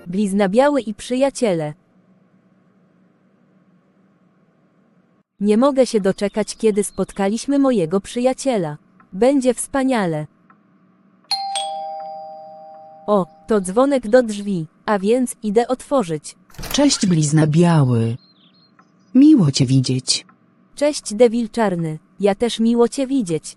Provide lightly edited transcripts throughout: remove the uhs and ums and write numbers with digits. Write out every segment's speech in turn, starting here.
Blizna Biały i przyjaciele. Nie mogę się doczekać, kiedy spotkaliśmy mojego przyjaciela. Będzie wspaniale. O, to dzwonek do drzwi, a więc idę otworzyć. Cześć Blizna Biały. Miło cię widzieć. Cześć Devil Czarny, ja też miło cię widzieć.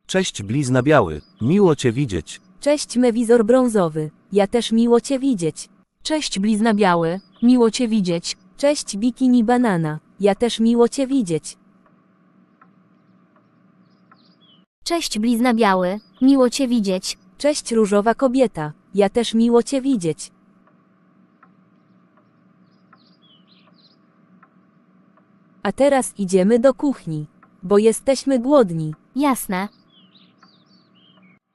Cześć Blizna Biały, miło cię widzieć. Cześć Mewizor Brązowy, ja też miło cię widzieć. Cześć Blizna Biały, miło cię widzieć. Cześć Bikini Banana, ja też miło cię widzieć. Cześć Blizna Biały, miło cię widzieć. Cześć Różowa Kobieta, ja też miło cię widzieć. A teraz idziemy do kuchni, bo jesteśmy głodni. Jasne.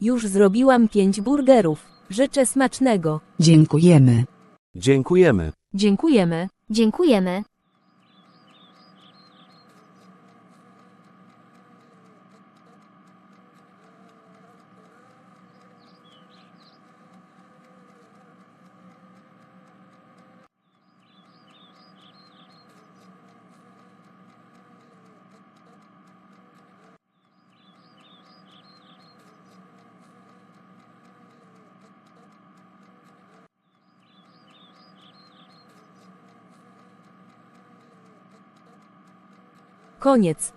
Już zrobiłam 5 burgerów. Życzę smacznego. Dziękujemy. Dziękujemy. Dziękujemy. Dziękujemy. Koniec.